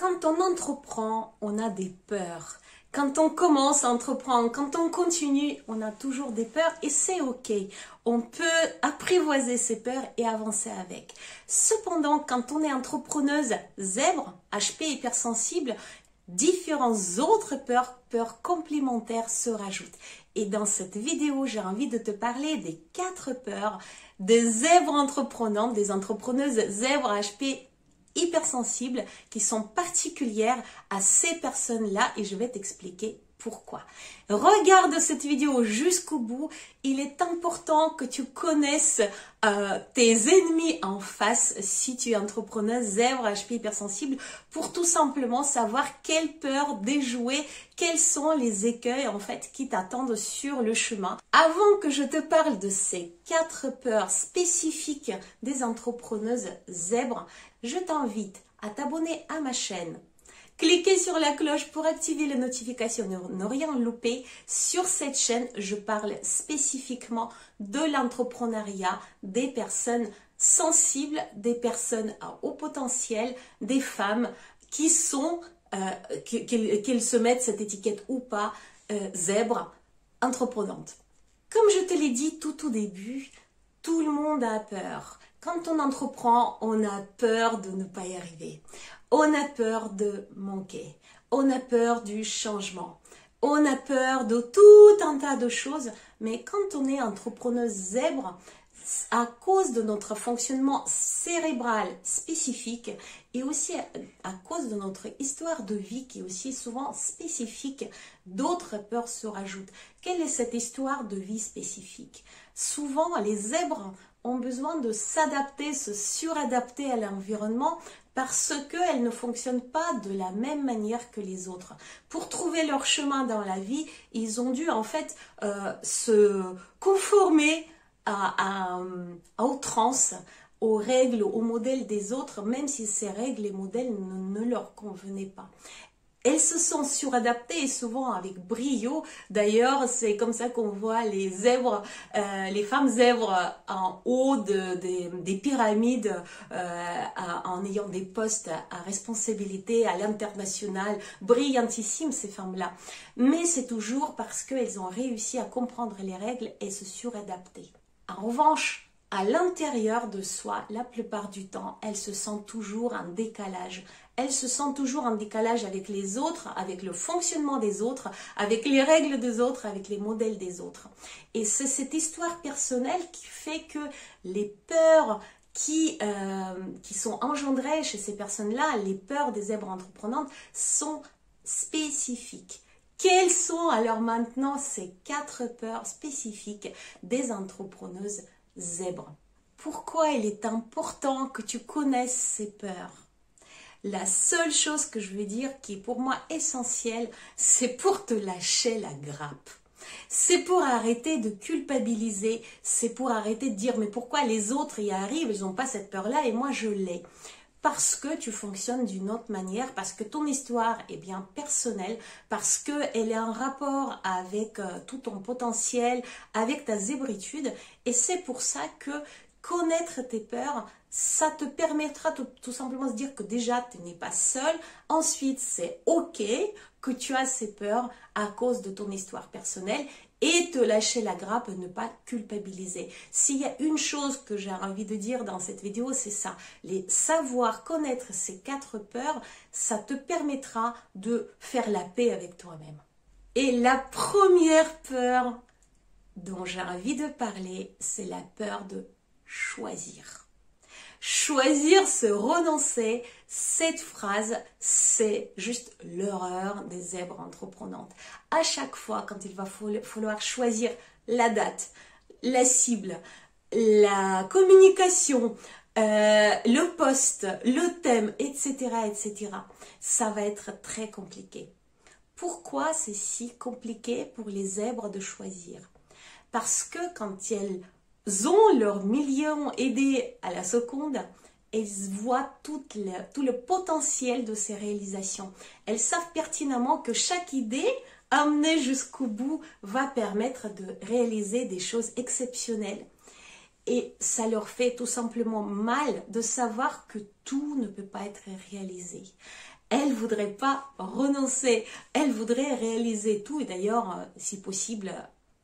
Quand on entreprend, on a des peurs. Quand on commence à entreprendre, quand on continue, on a toujours des peurs et c'est ok. On peut apprivoiser ces peurs et avancer avec. Cependant, quand on est entrepreneuse zèbre, HP hypersensible, différentes autres peurs complémentaires se rajoutent. Et dans cette vidéo, j'ai envie de te parler des 4 peurs des zèbres entreprenantes, des entrepreneuses zèbres HP hypersensibles qui sont particulières à ces personnes-là et je vais t'expliquer pourquoi. Regarde cette vidéo jusqu'au bout. Il est important que tu connaisses tes ennemis en face si tu es entrepreneuse zèbre HP hypersensible pour tout simplement savoir quelle peur déjouer, quels sont les écueils en fait qui t'attendent sur le chemin. Avant que je te parle de ces 4 peurs spécifiques des entrepreneuses zèbres, je t'invite à t'abonner à ma chaîne. Cliquez sur la cloche pour activer les notifications, ne rien louper. Sur cette chaîne, je parle spécifiquement de l'entrepreneuriat, des personnes sensibles, des personnes à haut potentiel, des femmes qui sont, qu'elles se mettent cette étiquette ou pas, zèbre, entreprenante. Comme je te l'ai dit tout au début, tout le monde a peur. Quand on entreprend, on a peur de ne pas y arriver. On a peur de manquer. On a peur du changement. On a peur de tout un tas de choses. Mais quand on est entrepreneuse zèbre, à cause de notre fonctionnement cérébral spécifique et aussi à cause de notre histoire de vie qui est aussi souvent spécifique, d'autres peurs se rajoutent. Quelle est cette histoire de vie spécifique? Souvent, les zèbres ont besoin de s'adapter, se suradapter à l'environnement parce qu'elles ne fonctionnent pas de la même manière que les autres. Pour trouver leur chemin dans la vie, ils ont dû en fait se conformer à outrance aux règles, aux modèles des autres, même si ces règles et modèles ne leur convenaient pas. Elles se sont suradaptées et souvent avec brio. D'ailleurs, c'est comme ça qu'on voit les zèbres, les femmes zèbres en haut des pyramides, en ayant des postes à responsabilité à l'international, brillantissimes ces femmes-là. Mais c'est toujours parce qu'elles ont réussi à comprendre les règles et se suradapter. En revanche, à l'intérieur de soi, la plupart du temps, elles se sentent toujours en décalage. Elles se sentent toujours en décalage avec les autres, avec le fonctionnement des autres, avec les règles des autres, avec les modèles des autres. Et c'est cette histoire personnelle qui fait que les peurs qui sont engendrées chez ces personnes-là, les peurs des zèbres entreprenantes, sont spécifiques. Quelles sont alors maintenant ces 4 peurs spécifiques des entrepreneuses zèbres? Pourquoi il est important que tu connaisses ces peurs? La seule chose que je veux dire qui est pour moi essentielle, c'est pour te lâcher la grappe. C'est pour arrêter de culpabiliser, c'est pour arrêter de dire mais pourquoi les autres y arrivent, ils n'ont pas cette peur-là et moi je l'ai. Parce que tu fonctionnes d'une autre manière, parce que ton histoire est bien personnelle, parce qu'elle est en rapport avec tout ton potentiel, avec ta zébritude. Et c'est pour ça que connaître tes peurs, ça te permettra tout simplement de se dire que déjà tu n'es pas seul. Ensuite, c'est ok que tu as ces peurs à cause de ton histoire personnelle. Et te lâcher la grappe, ne pas culpabiliser. S'il y a une chose que j'ai envie de dire dans cette vidéo, c'est ça. Savoir connaître ces 4 peurs, ça te permettra de faire la paix avec toi-même. Et la première peur dont j'ai envie de parler, c'est la peur de choisir. Choisir, se renoncer, cette phrase, c'est juste l'horreur des zèbres entreprenantes. À chaque fois, quand il va falloir choisir la date, la cible, la communication, le poste, le thème, etc., etc., ça va être très compliqué. Pourquoi c'est si compliqué pour les zèbres de choisir? Parce que quand elles ont leurs millions aidés à la seconde, elles voient tout le potentiel de ces réalisations. Elles savent pertinemment que chaque idée amenée jusqu'au bout va permettre de réaliser des choses exceptionnelles. Et ça leur fait tout simplement mal de savoir que tout ne peut pas être réalisé. Elles ne voudraient pas renoncer, elles voudraient réaliser tout, et d'ailleurs, si possible,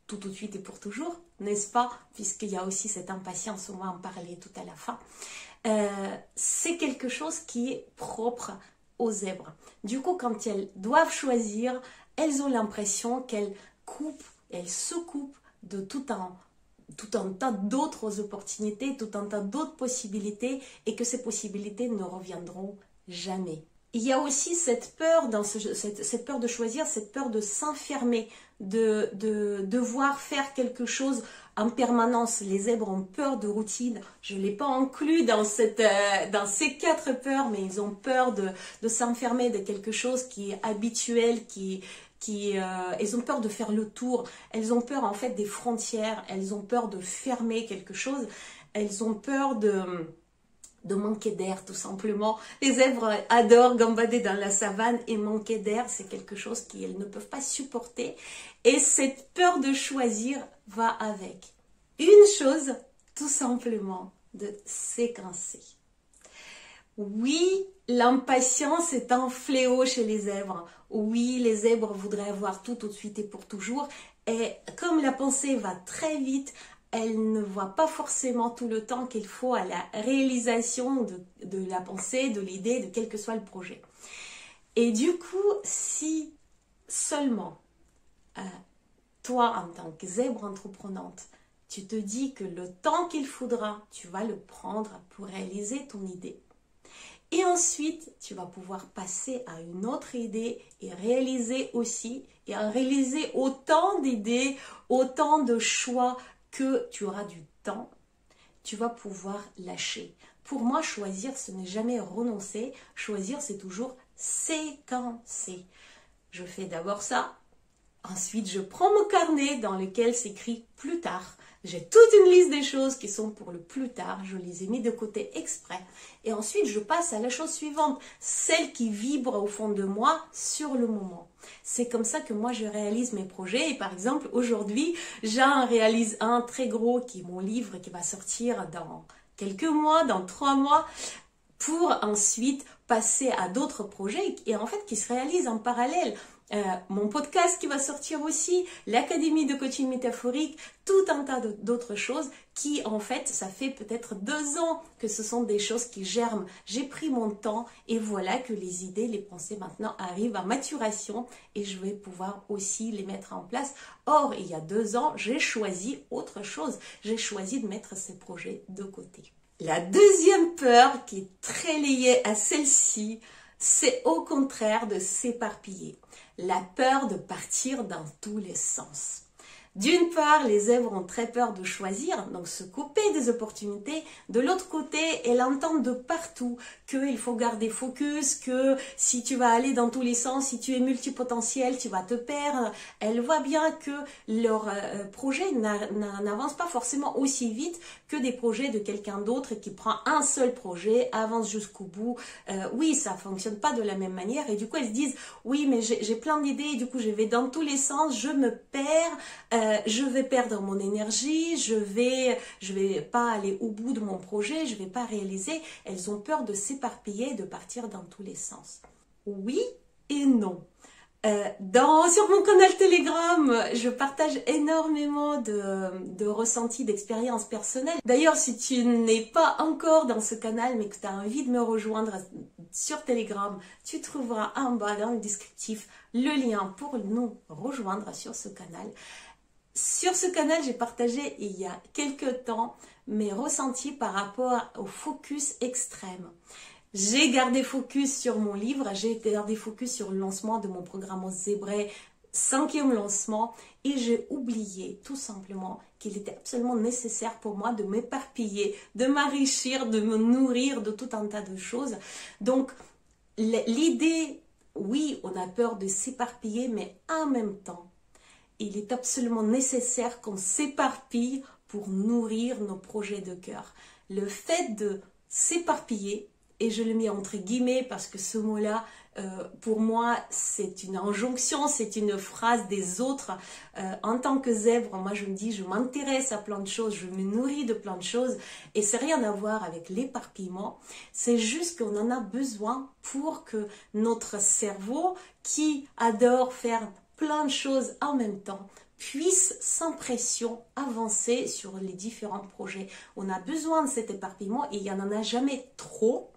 tout de suite et pour toujours, n'est-ce pas? Puisqu'il y a aussi cette impatience, on va en parler tout à la fin. C'est quelque chose qui est propre aux zèbres. Du coup, quand elles doivent choisir, elles ont l'impression qu'elles se coupent de tout un tas d'autres opportunités, tout un tas d'autres possibilités, et que ces possibilités ne reviendront jamais. Il y a aussi cette peur, cette peur de choisir, cette peur de s'enfermer, de devoir faire quelque chose en permanence. Les zèbres ont peur de routine. Je ne l'ai pas inclus dans ces 4 peurs, mais ils ont peur de s'enfermer de quelque chose qui est habituel, elles ont peur de faire le tour, elles ont peur en fait des frontières, elles ont peur de fermer quelque chose, elles ont peur de manquer d'air tout simplement. Les zèbres adorent gambader dans la savane et manquer d'air, c'est quelque chose qu'elles ne peuvent pas supporter. Et cette peur de choisir va avec une chose, tout simplement, de séquencer. Oui, l'impatience est un fléau chez les zèbres. Oui, les zèbres voudraient avoir tout de suite et pour toujours. Et comme la pensée va très vite, elle ne voit pas forcément tout le temps qu'il faut à la réalisation de la pensée, de l'idée, de quel que soit le projet. Et du coup, si seulement toi, en tant que zèbre entreprenante, tu te dis que le temps qu'il faudra, tu vas le prendre pour réaliser ton idée. Et ensuite, tu vas pouvoir passer à une autre idée et réaliser aussi, et réaliser autant d'idées, autant de choix que tu auras du temps, tu vas pouvoir lâcher. Pour moi, choisir, ce n'est jamais renoncer. Choisir, c'est toujours séquencer. Je fais d'abord ça. Ensuite, je prends mon carnet dans lequel s'écrit plus tard. J'ai toute une liste des choses qui sont pour le plus tard. Je les ai mis de côté exprès. Et ensuite, je passe à la chose suivante, celle qui vibre au fond de moi sur le moment. C'est comme ça que moi, je réalise mes projets. Et par exemple, aujourd'hui, j'en réalise un très gros qui est mon livre qui va sortir dans quelques mois, dans 3 mois, pour ensuite passer à d'autres projets et en fait qui se réalisent en parallèle. Mon podcast qui va sortir aussi, l'Académie de coaching métaphorique, tout un tas d'autres choses qui en fait, ça fait peut-être 2 ans que ce sont des choses qui germent. J'ai pris mon temps et voilà que les idées, les pensées maintenant arrivent à maturation et je vais pouvoir aussi les mettre en place. Or, il y a 2 ans, j'ai choisi autre chose. J'ai choisi de mettre ces projets de côté. La deuxième peur qui est très liée à celle-ci, c'est au contraire de s'éparpiller. La peur de partir dans tous les sens. D'une part, les zèbres ont très peur de choisir, donc se couper des opportunités. De l'autre côté, elles entendent de partout qu'il faut garder focus, que si tu vas aller dans tous les sens, si tu es multipotentiel, tu vas te perdre. Elles voient bien que leur projet n'avance pas forcément aussi vite que des projets de quelqu'un d'autre qui prend un seul projet, avance jusqu'au bout. Oui, ça fonctionne pas de la même manière et du coup, elles se disent « Oui, mais j'ai plein d'idées, du coup, je vais dans tous les sens, je me perds. » Je vais perdre mon énergie, je vais pas aller au bout de mon projet, je vais pas réaliser. Elles ont peur de s'éparpiller, de partir dans tous les sens. Oui et non. Sur mon canal Telegram, je partage énormément de ressentis, d'expériences personnelles. D'ailleurs, si tu n'es pas encore dans ce canal, mais que tu as envie de me rejoindre sur Telegram, tu trouveras en bas dans le descriptif le lien pour nous rejoindre sur ce canal. Sur ce canal, j'ai partagé il y a quelques temps mes ressentis par rapport au focus extrême. J'ai gardé focus sur mon livre, j'ai gardé focus sur le lancement de mon programme aux zébrés, 5e lancement, et j'ai oublié tout simplement qu'il était absolument nécessaire pour moi de m'éparpiller, de m'enrichir, de me nourrir de tout un tas de choses. Donc, l'idée, oui, on a peur de s'éparpiller, mais en même temps, il est absolument nécessaire qu'on s'éparpille pour nourrir nos projets de cœur. Le fait de s'éparpiller, et je le mets entre guillemets parce que ce mot-là, pour moi, c'est une injonction, c'est une phrase des autres. En tant que zèbre, moi je me dis, je m'intéresse à plein de choses, je me nourris de plein de choses, et c'est rien à voir avec l'éparpillement. C'est juste qu'on en a besoin pour que notre cerveau, qui adore faire plein de choses en même temps, puisse sans pression avancer sur les différents projets. On a besoin de cet éparpillement et il n'y en a jamais trop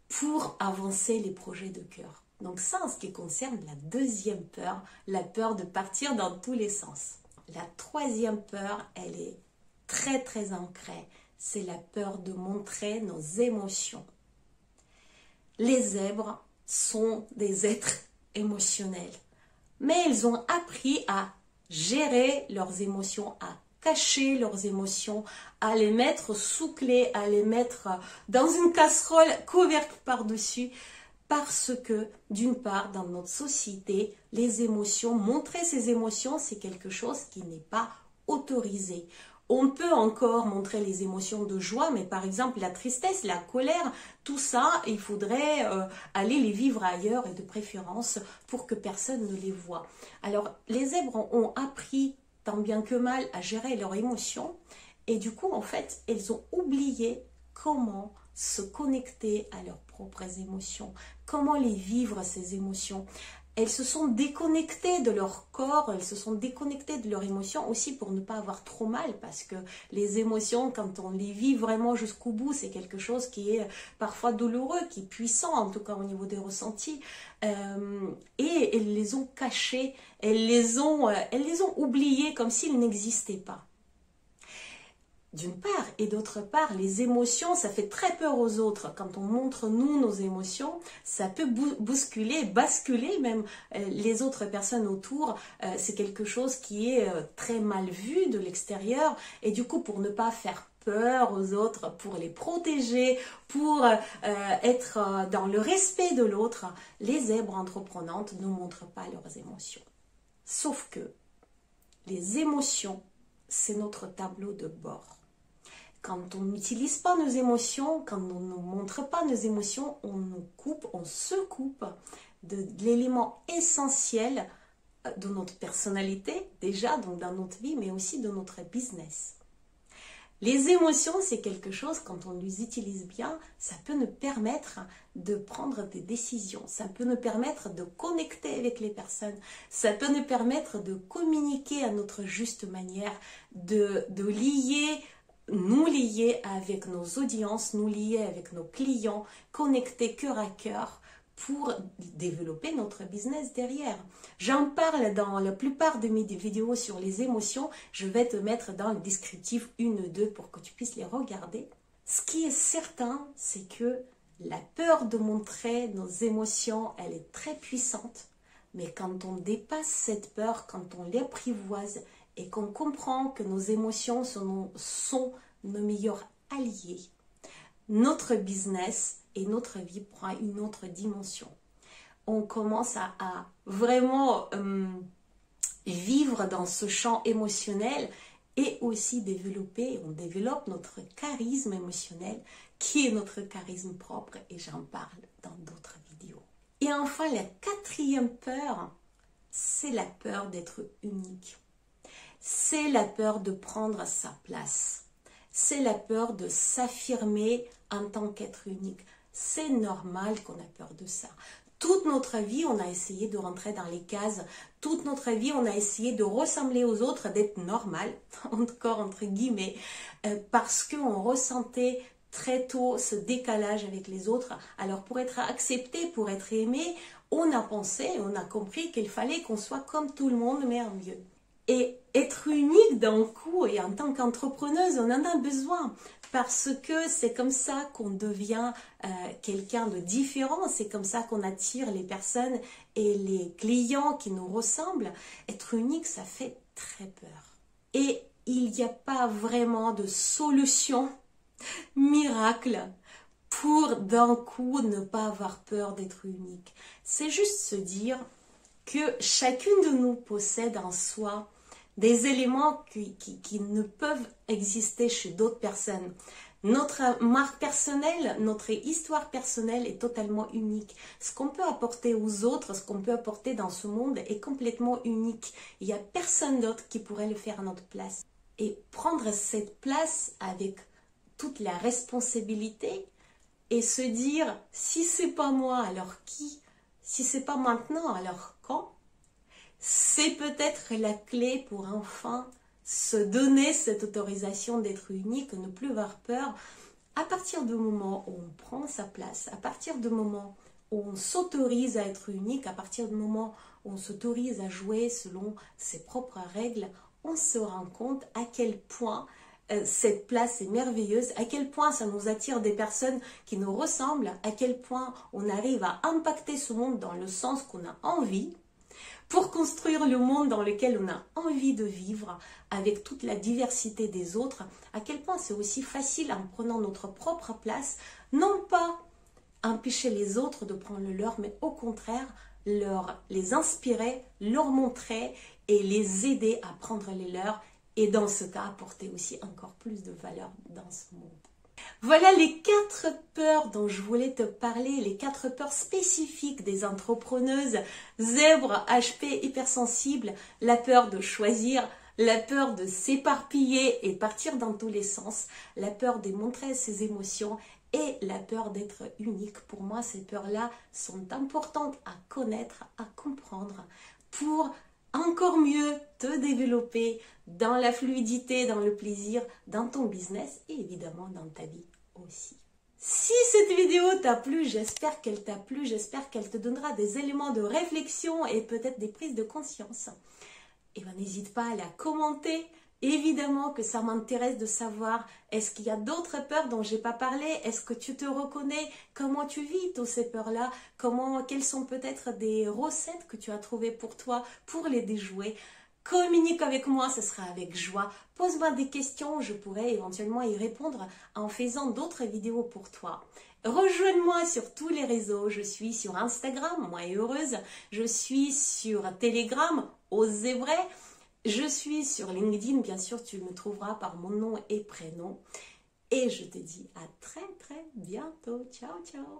pour avancer les projets de cœur. Donc ça, en ce qui concerne la deuxième peur, la peur de partir dans tous les sens. La troisième peur, elle est très très ancrée, c'est la peur de montrer nos émotions. Les zèbres sont des êtres émotionnels, mais ils ont appris à gérer leurs émotions, à cacher leurs émotions, à les mettre sous clé, à les mettre dans une casserole couverte par-dessus, parce que d'une part, dans notre société, les émotions, montrer ses émotions, c'est quelque chose qui n'est pas autorisé. On peut encore montrer les émotions de joie, mais par exemple la tristesse, la colère, tout ça, il faudrait aller les vivre ailleurs et de préférence pour que personne ne les voie. Alors les zèbres ont appris tant bien que mal à gérer leurs émotions et du coup en fait elles ont oublié comment se connecter à leurs propres émotions, comment les vivre ces émotions. Elles se sont déconnectées de leur corps, elles se sont déconnectées de leurs émotions aussi pour ne pas avoir trop mal, parce que les émotions, quand on les vit vraiment jusqu'au bout, c'est quelque chose qui est parfois douloureux, qui est puissant, en tout cas au niveau des ressentis. Et elles les ont cachées, elles les ont oubliées comme s'ils n'existaient pas. D'une part, et d'autre part, les émotions, ça fait très peur aux autres. Quand on montre, nous, nos émotions, ça peut bousculer, basculer même les autres personnes autour. C'est quelque chose qui est très mal vu de l'extérieur. Et du coup, pour ne pas faire peur aux autres, pour les protéger, pour être dans le respect de l'autre, les zèbres entreprenantes ne montrent pas leurs émotions. Sauf que les émotions, c'est notre tableau de bord. Quand on n'utilise pas nos émotions, quand on ne montre pas nos émotions, on nous coupe, on se coupe de l'élément essentiel de notre personnalité, déjà donc dans notre vie, mais aussi de notre business. Les émotions, c'est quelque chose, quand on les utilise bien, ça peut nous permettre de prendre des décisions, ça peut nous permettre de connecter avec les personnes, ça peut nous permettre de communiquer à notre juste manière, de nous lier avec nos audiences, nous lier avec nos clients, connecter cœur à cœur pour développer notre business derrière. J'en parle dans la plupart de mes vidéos sur les émotions. Je vais te mettre dans le descriptif 1 ou 2 pour que tu puisses les regarder. Ce qui est certain, c'est que la peur de montrer nos émotions, elle est très puissante. Mais quand on dépasse cette peur, quand on l'apprivoise et qu'on comprend que nos émotions sont nos meilleurs alliés, notre business et notre vie prend une autre dimension. On commence à vraiment vivre dans ce champ émotionnel et aussi on développe notre charisme émotionnel qui est notre charisme propre, et j'en parle dans d'autres vidéos. Et enfin, la quatrième peur, c'est la peur d'être unique. C'est la peur de prendre sa place. C'est la peur de s'affirmer en tant qu'être unique. C'est normal qu'on a peur de ça. Toute notre vie, on a essayé de rentrer dans les cases. Toute notre vie, on a essayé de ressembler aux autres, d'être normal, encore entre guillemets, parce qu'on ressentait très tôt ce décalage avec les autres. Alors pour être accepté, pour être aimé, on a pensé, on a compris qu'il fallait qu'on soit comme tout le monde, mais en mieux. Et être unique d'un coup, et en tant qu'entrepreneuse, on en a besoin, parce que c'est comme ça qu'on devient quelqu'un de différent, c'est comme ça qu'on attire les personnes et les clients qui nous ressemblent. Être unique, ça fait très peur. Et il n'y a pas vraiment de solution miracle pour d'un coup ne pas avoir peur d'être unique. C'est juste se dire que chacune de nous possède en soi des éléments qui ne peuvent exister chez d'autres personnes. Notre marque personnelle, notre histoire personnelle est totalement unique. Ce qu'on peut apporter aux autres, ce qu'on peut apporter dans ce monde est complètement unique. Il n'y a personne d'autre qui pourrait le faire à notre place. Et prendre cette place avec toute la responsabilité et se dire, si c'est pas moi, alors qui? Si c'est pas maintenant, alors quand? C'est peut-être la clé pour enfin se donner cette autorisation d'être unique, ne plus avoir peur. À partir du moment où on prend sa place, à partir du moment où on s'autorise à être unique, à partir du moment où on s'autorise à jouer selon ses propres règles, on se rend compte à quel point cette place est merveilleuse, à quel point ça nous attire des personnes qui nous ressemblent, à quel point on arrive à impacter ce monde dans le sens qu'on a envie, pour construire le monde dans lequel on a envie de vivre, avec toute la diversité des autres, à quel point c'est aussi facile en prenant notre propre place, non pas empêcher les autres de prendre le leur, mais au contraire, les inspirer, leur montrer et les aider à prendre les leurs, et dans ce cas, apporter aussi encore plus de valeur dans ce monde. Voilà les 4 peurs dont je voulais te parler, les 4 peurs spécifiques des entrepreneuses zèbres, HP, hypersensibles, la peur de choisir, la peur de s'éparpiller et partir dans tous les sens, la peur de montrer ses émotions et la peur d'être unique. Pour moi, ces peurs-là sont importantes à connaître, à comprendre pour encore mieux te développer dans la fluidité, dans le plaisir, dans ton business et évidemment dans ta vie aussi. Si cette vidéo t'a plu, j'espère qu'elle t'a plu, j'espère qu'elle te donnera des éléments de réflexion et peut-être des prises de conscience. Et ben n'hésite pas à la commenter. Évidemment que ça m'intéresse de savoir, est-ce qu'il y a d'autres peurs dont j'ai pas parlé? Est-ce que tu te reconnais? Comment tu vis toutes ces peurs-là? Quelles sont peut-être des recettes que tu as trouvées pour toi pour les déjouer? Communique avec moi, ce sera avec joie. Pose-moi des questions, je pourrai éventuellement y répondre en faisant d'autres vidéos pour toi. Rejoins-moi sur tous les réseaux. Je suis sur Instagram, moi et heureuse. Je suis sur Telegram, Osez vrai. Je suis sur LinkedIn, bien sûr, tu me trouveras par mon nom et prénom. Et je te dis à très très bientôt. Ciao, ciao.